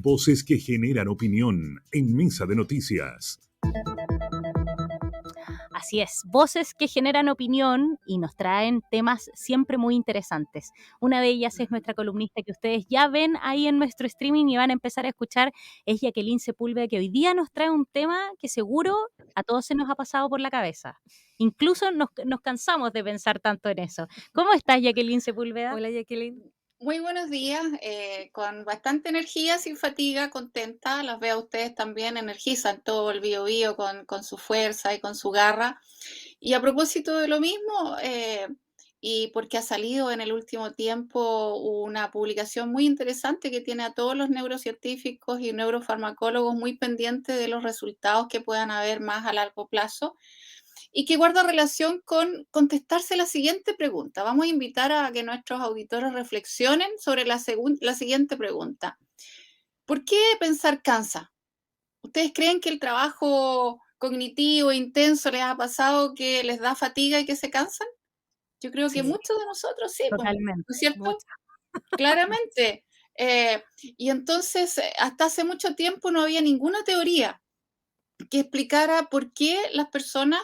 Voces que generan opinión en Mesa de Noticias. Así es, voces que generan opinión y nos traen temas siempre muy interesantes. Una de ellas es nuestra columnista que ustedes ya ven ahí en nuestro streaming y van a empezar a escuchar, es Jacqueline Sepúlveda, que hoy día nos trae un tema que seguro a todos se nos ha pasado por la cabeza. Incluso nos cansamos de pensar tanto en eso. ¿Cómo estás, Jacqueline Sepúlveda? Hola, Jacqueline. Muy buenos días, con bastante energía, sin fatiga, contenta. Las veo a ustedes también, energizan todo el Bío con su fuerza y con su garra. Y a propósito de lo mismo, y porque ha salido en el último tiempo una publicación muy interesante que tiene a todos los neurocientíficos y neurofarmacólogos muy pendientes de los resultados que puedan haber más a largo plazo y que guarda relación con contestarse la siguiente pregunta. Vamos a invitar a que nuestros auditores reflexionen sobre la siguiente pregunta. ¿Por qué pensar cansa? ¿Ustedes creen que el trabajo cognitivo intenso les ha pasado que les da fatiga y que se cansan? Yo creo que Sí, muchos de nosotros sí, pues, totalmente. ¿no es cierto? Mucho. Claramente. Y entonces, hasta hace mucho tiempo no había ninguna teoría que explicara por qué las personas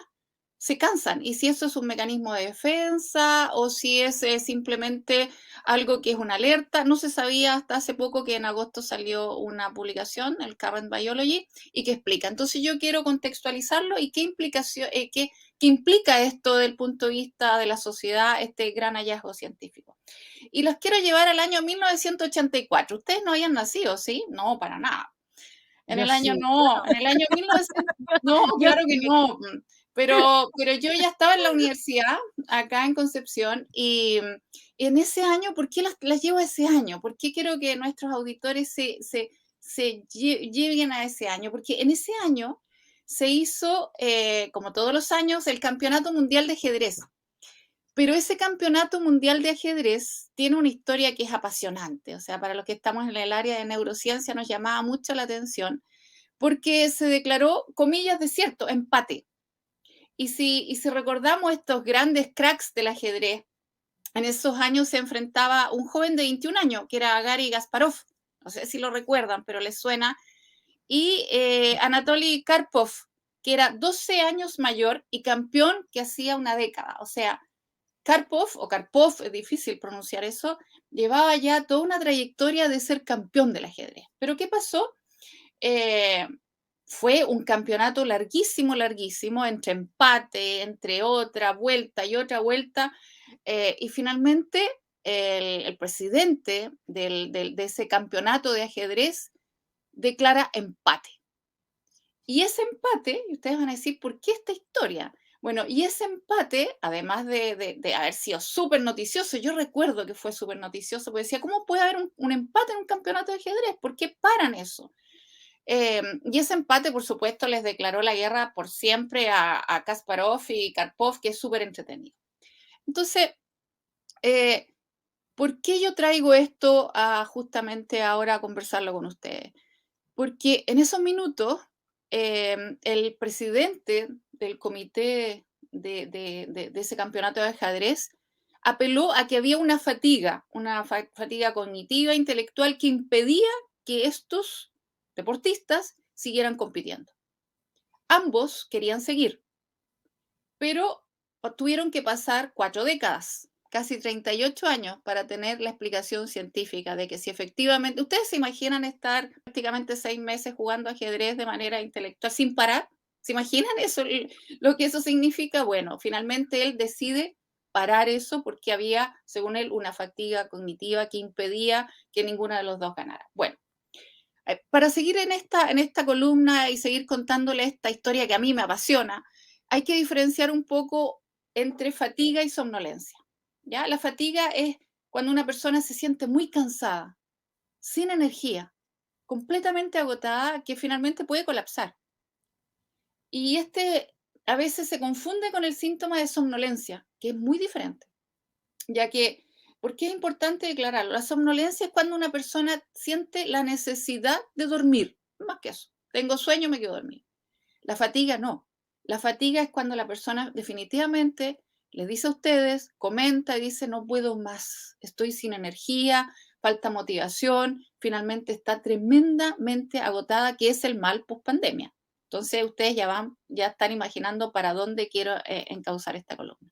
se cansan y si eso es un mecanismo de defensa o si es simplemente algo que es una alerta. No se sabía hasta hace poco que en agosto salió una publicación, el Current Biology, y que explica. Entonces yo quiero contextualizarlo y qué implicación, qué implica esto del punto de vista de la sociedad, este gran hallazgo científico. Y los quiero llevar al año 1984. Ustedes no habían nacido, ¿sí? No, para nada. En Yo el año sí. no, en el año 1900, no, Yo claro que sí. no. Pero yo ya estaba en la universidad, acá en Concepción, y en ese año, ¿por qué las llevo a ese año? ¿Por qué quiero que nuestros auditores lleguen a ese año? Porque en ese año se hizo, como todos los años, el Campeonato Mundial de Ajedrez. Pero ese campeonato mundial de ajedrez tiene una historia que es apasionante. O sea, para los que estamos en el área de neurociencia nos llamaba mucho la atención porque se declaró, comillas, desierto, empate. Y si recordamos estos grandes cracks del ajedrez, en esos años se enfrentaba un joven de 21 años, que era Gary Kasparov. No sé si lo recuerdan, pero les suena. Y Anatoly Karpov, que era 12 años mayor y campeón que hacía una década. O sea, Karpov, es difícil pronunciar eso, llevaba ya toda una trayectoria de ser campeón del ajedrez. Pero ¿qué pasó? Eh, Fue un campeonato larguísimo, larguísimo, entre empate, entre otra vuelta y otra vuelta, y finalmente el presidente de ese campeonato de ajedrez declara empate. Y ese empate, y ustedes van a decir, ¿por qué esta historia? Bueno, y ese empate, además de haber sido súper noticioso, yo recuerdo que fue súper noticioso, porque decía, ¿cómo puede haber un empate en un campeonato de ajedrez? ¿Por qué paran eso? Y ese empate, por supuesto, les declaró la guerra por siempre a Kasparov y Karpov, que es súper entretenido. Entonces, eh, ¿por qué yo traigo esto justamente ahora a conversarlo con ustedes? Porque en esos minutos, el presidente del comité de ese campeonato de ajedrez apeló a que había una fatiga cognitiva, intelectual, que impedía que estos deportistas siguieran compitiendo. Ambos querían seguir, pero tuvieron que pasar 4 décadas, casi 38 años, para tener la explicación científica de que si efectivamente, ustedes se imaginan estar prácticamente 6 meses jugando ajedrez de manera intelectual sin parar, ¿se imaginan eso, lo que eso significa? Bueno, finalmente él decide parar eso porque había, según él, una fatiga cognitiva que impedía que ninguno de los dos ganara. Bueno, para seguir en esta columna y seguir contándole esta historia que a mí me apasiona, hay que diferenciar un poco entre fatiga y somnolencia. ¿Ya? La fatiga es cuando una persona se siente muy cansada, sin energía, completamente agotada, que finalmente puede colapsar. Y a veces se confunde con el síntoma de somnolencia, que es muy diferente, ya que, ¿por qué es importante declararlo? La somnolencia es cuando una persona siente la necesidad de dormir, más que eso. Tengo sueño, me quedo dormido. La fatiga no. La fatiga es cuando la persona definitivamente les dice a ustedes, comenta y dice, no puedo más, estoy sin energía, falta motivación, finalmente está tremendamente agotada, que es el mal post-pandemia. Entonces ustedes ya están imaginando para dónde quiero encauzar esta columna.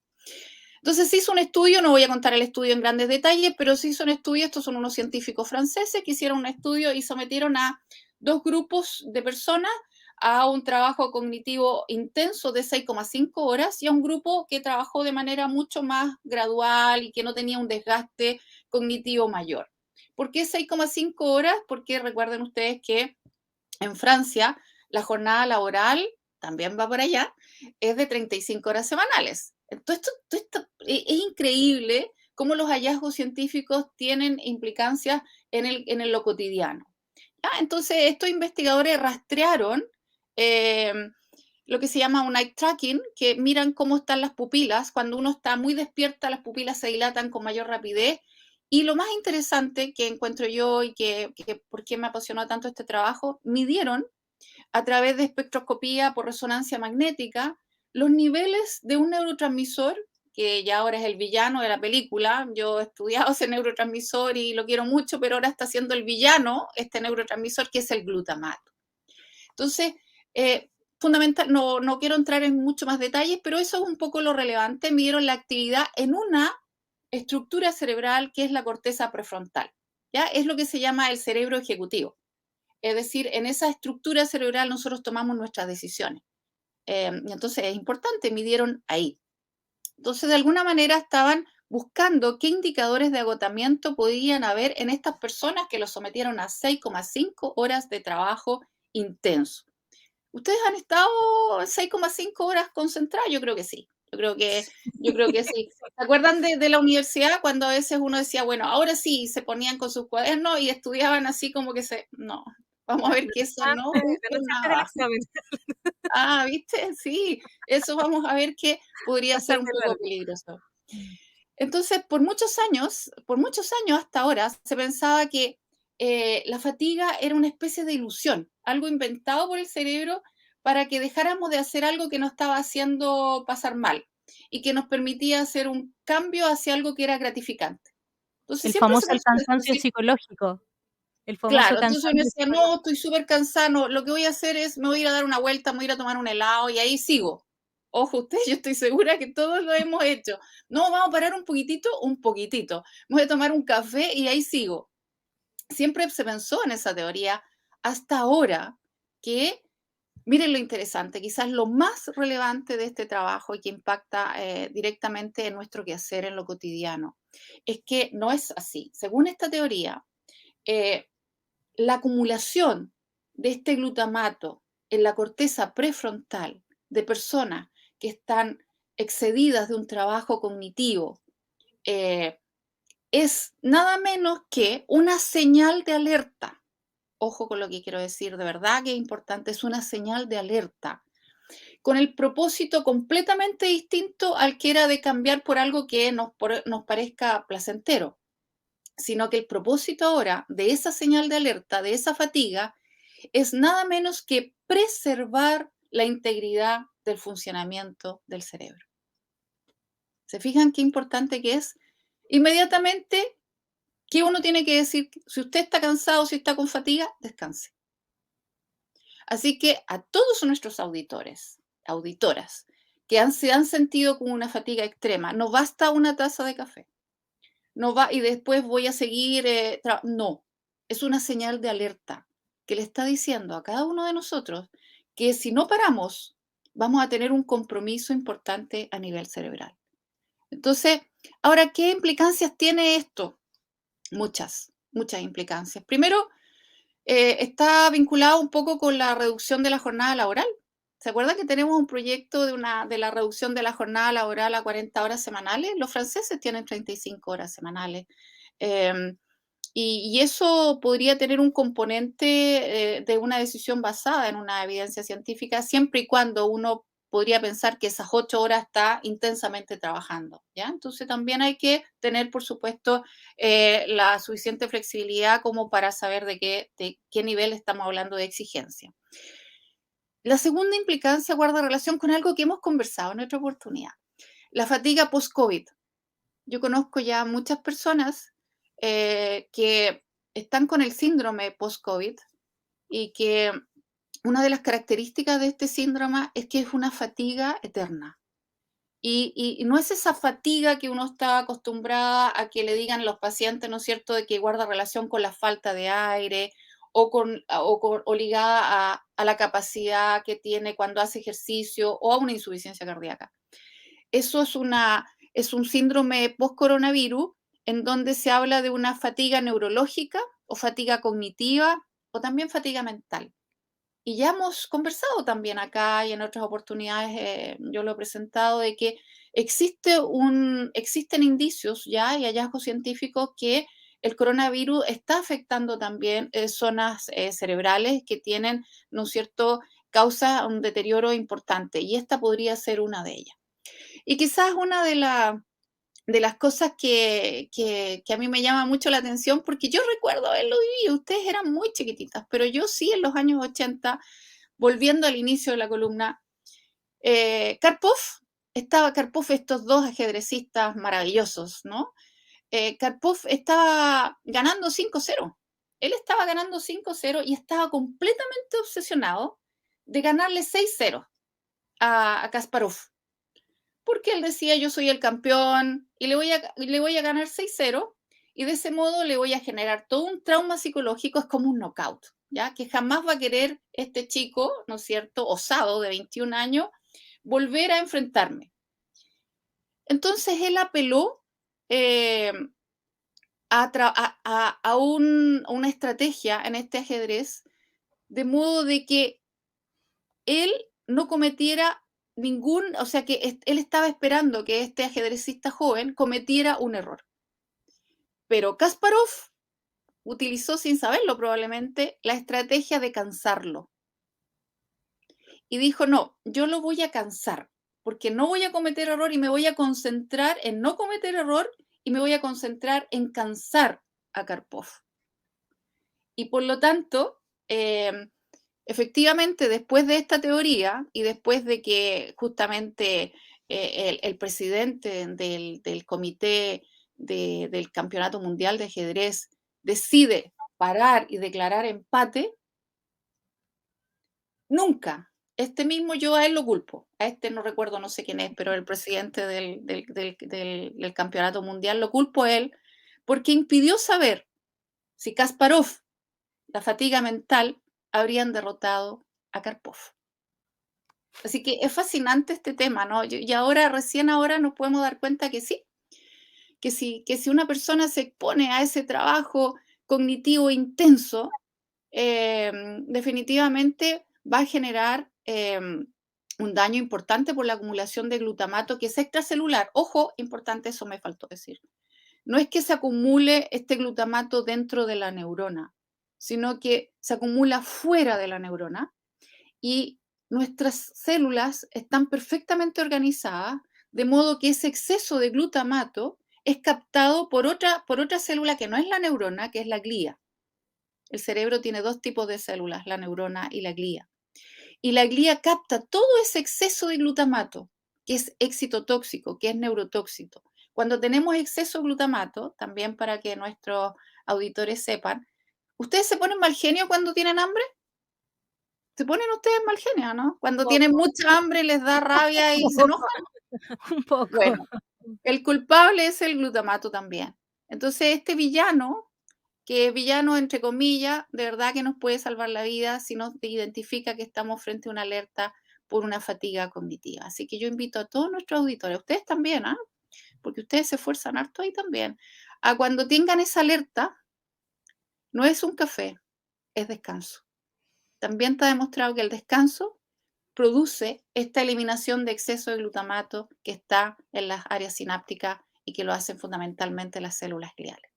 Entonces se hizo un estudio, no voy a contar el estudio en grandes detalles, pero se hizo un estudio, estos son unos científicos franceses que hicieron un estudio y sometieron a 2 grupos de personas a un trabajo cognitivo intenso de 6,5 horas y a un grupo que trabajó de manera mucho más gradual y que no tenía un desgaste cognitivo mayor. ¿Por qué 6,5 horas? Porque recuerden ustedes que en Francia la jornada laboral, también va por allá, es de 35 horas semanales. Entonces, esto es increíble cómo los hallazgos científicos tienen implicancias en lo cotidiano. Entonces, estos investigadores rastrearon lo que se llama un eye tracking, que miran cómo están las pupilas. Cuando uno está muy despierta, las pupilas se dilatan con mayor rapidez. Y lo más interesante que encuentro yo y que por qué me apasionó tanto este trabajo, midieron a través de espectroscopía por resonancia magnética los niveles de un neurotransmisor, que ya ahora es el villano de la película. Yo he estudiado ese neurotransmisor y lo quiero mucho, pero ahora está siendo el villano, este neurotransmisor, que es el glutamato. Entonces, fundamental, no quiero entrar en mucho más detalles, pero eso es un poco lo relevante. Midieron la actividad en una estructura cerebral que es la corteza prefrontal. ¿Ya? Es lo que se llama el cerebro ejecutivo. Es decir, en esa estructura cerebral nosotros tomamos nuestras decisiones. Entonces es importante, midieron ahí. Entonces, de alguna manera estaban buscando qué indicadores de agotamiento podían haber en estas personas que los sometieron a 6,5 horas de trabajo intenso. ¿Ustedes han estado 6,5 horas concentrados? Yo creo que sí. Yo creo que sí. ¿Se acuerdan de la universidad cuando a veces uno decía, bueno, ahora sí, se ponían con sus cuadernos y estudiaban así como que no, vamos a ver que eso no funcionaba. ¿Viste? Sí, eso vamos a ver que podría ser un poco peligroso. Entonces, por muchos años hasta ahora, se pensaba que la fatiga era una especie de ilusión, algo inventado por el cerebro para que dejáramos de hacer algo que nos estaba haciendo pasar mal y que nos permitía hacer un cambio hacia algo que era gratificante. Entonces, El siempre se famoso pensó cansancio esto, psicológico. El famoso claro, entonces uno cansancio decía, psicológico. no, estoy súper cansado, lo que voy a hacer es, me voy a ir a dar una vuelta, me voy a ir a tomar un helado y ahí sigo. Ojo, ustedes, yo estoy segura que todos lo hemos hecho. No, vamos a parar un poquitito. Voy a tomar un café y ahí sigo. Siempre se pensó en esa teoría hasta ahora que, miren lo interesante, quizás lo más relevante de este trabajo y que impacta directamente en nuestro quehacer, en lo cotidiano, es que no es así. Según esta teoría, la acumulación de este glutamato en la corteza prefrontal de personas que están excedidas de un trabajo cognitivo es nada menos que una señal de alerta. Ojo con lo que quiero decir, de verdad que es importante, es una señal de alerta, con el propósito completamente distinto al que era de cambiar por algo que nos parezca placentero, sino que el propósito ahora de esa señal de alerta, de esa fatiga, es nada menos que preservar la integridad del funcionamiento del cerebro. ¿Se fijan qué importante que es? Inmediatamente, ¿qué uno tiene que decir? Si usted está cansado, si está con fatiga, descanse. Así que a todos nuestros auditores, auditoras, que se han sentido con una fatiga extrema, no basta una taza de café. No va y después voy a seguir. No, es una señal de alerta que le está diciendo a cada uno de nosotros que si no paramos, vamos a tener un compromiso importante a nivel cerebral. Entonces, ahora, ¿qué implicancias tiene esto? Muchas implicancias. Primero, está vinculado un poco con la reducción de la jornada laboral. ¿Se acuerdan que tenemos un proyecto de la reducción de la jornada laboral a 40 horas semanales? Los franceses tienen 35 horas semanales. Y eso podría tener un componente de una decisión basada en una evidencia científica, siempre y cuando uno podría pensar que esas 8 horas está intensamente trabajando, ¿ya? Entonces también hay que tener, por supuesto, la suficiente flexibilidad como para saber de qué nivel estamos hablando de exigencia. La segunda implicancia guarda relación con algo que hemos conversado en otra oportunidad, la fatiga post-COVID. Yo conozco ya muchas personas que están con el síndrome post-COVID y que una de las características de este síndrome es que es una fatiga eterna. Y no es esa fatiga que uno está acostumbrada a que le digan los pacientes, ¿no es cierto?, de que guarda relación con la falta de aire o ligada a la capacidad que tiene cuando hace ejercicio o a una insuficiencia cardíaca. Eso es un síndrome post-coronavirus en donde se habla de una fatiga neurológica o fatiga cognitiva o también fatiga mental. Y ya hemos conversado también acá y en otras oportunidades, yo lo he presentado, de que existen indicios ya y hallazgos científicos que el coronavirus está afectando también zonas cerebrales que tienen, ¿no es cierto?, causa un deterioro importante, y esta podría ser una de ellas. Y quizás una de las cosas que a mí me llama mucho la atención, porque yo recuerdo haberlo vivido, ustedes eran muy chiquititas, pero yo sí en los años 80, volviendo al inicio de la columna, Karpov, estos dos ajedrecistas maravillosos, ¿no? Karpov estaba ganando 5-0. Él estaba ganando 5-0 y estaba completamente obsesionado de ganarle 6-0 a Kasparov. Porque él decía, yo soy el campeón y le voy a ganar 6-0, y de ese modo le voy a generar todo un trauma psicológico, es como un knockout, ¿ya? Que jamás va a querer este chico, ¿no es cierto?, osado de 21 años, volver a enfrentarme. Entonces él apeló a una estrategia en este ajedrez, de modo de que él no cometiera o sea, que él estaba esperando que este ajedrecista joven cometiera un error. Pero Kasparov utilizó, sin saberlo probablemente, la estrategia de cansarlo. Y dijo, no, yo lo voy a cansar, porque no voy a cometer error y me voy a concentrar en no cometer error y me voy a concentrar en cansar a Karpov. Y por lo tanto, efectivamente, después de esta teoría y después de que justamente el presidente del comité del Campeonato Mundial de Ajedrez decide parar y declarar empate, nunca, yo a él lo culpo, a este no recuerdo, no sé quién es, pero el presidente del Campeonato Mundial, lo culpo a él porque impidió saber si Kasparov, la fatiga mental, habrían derrotado a Karpov. Así que es fascinante este tema, ¿no? Y ahora, recién ahora nos podemos dar cuenta que sí, que si una persona se expone a ese trabajo cognitivo intenso, definitivamente va a generar un daño importante por la acumulación de glutamato, que es extracelular. Ojo, importante, eso me faltó decir. No es que se acumule este glutamato dentro de la neurona, sino que se acumula fuera de la neurona, y nuestras células están perfectamente organizadas, de modo que ese exceso de glutamato es captado por otra célula que no es la neurona, que es la glía. El cerebro tiene dos tipos de células, la neurona y la glía. Y la glía capta todo ese exceso de glutamato, que es excitotóxico, que es neurotóxico. Cuando tenemos exceso de glutamato, también para que nuestros auditores sepan, ¿ustedes se ponen mal genio cuando tienen hambre? ¿Se ponen ustedes mal genio, no? Cuando tienen mucha hambre, les da rabia y se enojan. Un poco. Bueno, el culpable es el glutamato también. Entonces, este villano, que es villano entre comillas, de verdad que nos puede salvar la vida si nos identifica que estamos frente a una alerta por una fatiga cognitiva. Así que yo invito a todos nuestros auditores, ustedes también, ¿ah? Porque ustedes se esfuerzan harto ahí también, a cuando tengan esa alerta, no es un café, es descanso. También está demostrado que el descanso produce esta eliminación de exceso de glutamato que está en las áreas sinápticas y que lo hacen fundamentalmente las células gliales.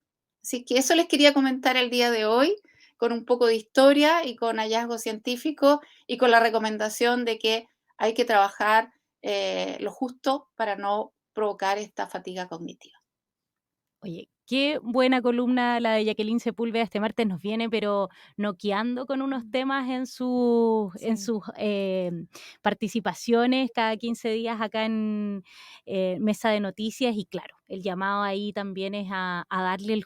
Así que eso les quería comentar el día de hoy, con un poco de historia y con hallazgos científicos y con la recomendación de que hay que trabajar lo justo para no provocar esta fatiga cognitiva. Oye, Qué buena columna la de Jacqueline Sepúlveda este martes, nos viene pero noqueando con unos temas en sus participaciones cada 15 días acá en Mesa de Noticias, y claro, el llamado ahí también es a darle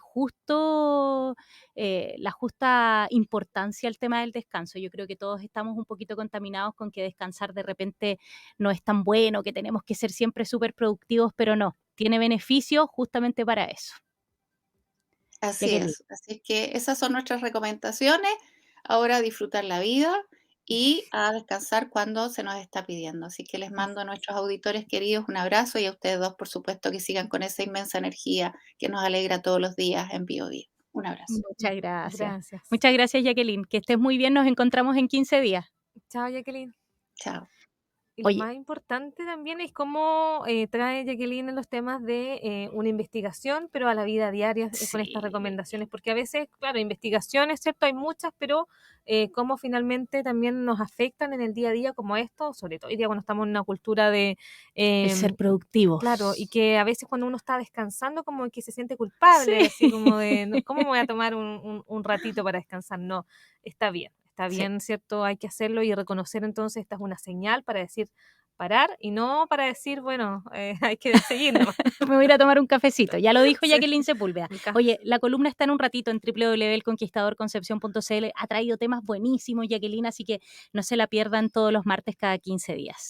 la justa importancia al tema del descanso. Yo creo que todos estamos un poquito contaminados con que descansar de repente no es tan bueno, que tenemos que ser siempre súper productivos, pero no, tiene beneficios justamente para eso. Así Jacqueline. es. Así es que esas son nuestras recomendaciones. Ahora a disfrutar la vida y a descansar cuando se nos está pidiendo. Así que les mando a nuestros auditores queridos un abrazo y a ustedes dos, por supuesto, que sigan con esa inmensa energía que nos alegra todos los días en Bio Bio. Un abrazo. Muchas gracias. Gracias. Muchas gracias, Jacqueline. Que estés muy bien. Nos encontramos en 15 días. Chao, Jacqueline. Chao. Y Oye. lo más importante también es cómo trae Jacqueline en los temas de una investigación, pero a la vida diaria con estas recomendaciones, porque a veces, claro, investigaciones, ¿cierto? Hay muchas, pero cómo finalmente también nos afectan en el día a día como esto, sobre todo hoy día cuando estamos en una cultura de El ser productivos. claro, y que a veces cuando uno está descansando como que se siente culpable, Sí. así como de, "No, ¿cómo me voy a tomar un ratito para descansar?". No, está bien, Sí. ¿cierto? Hay que hacerlo y reconocer entonces esta es una señal para decir parar y no para decir, bueno, hay que seguir nomás. Me voy a ir a tomar un cafecito. Ya lo dijo Sí. Jacqueline Sepúlveda. El café. Oye, la columna está en un ratito en www.elconquistadorconcepcion.cl. Ha traído temas buenísimos, Jacqueline, así que no se la pierdan todos los martes cada 15 días.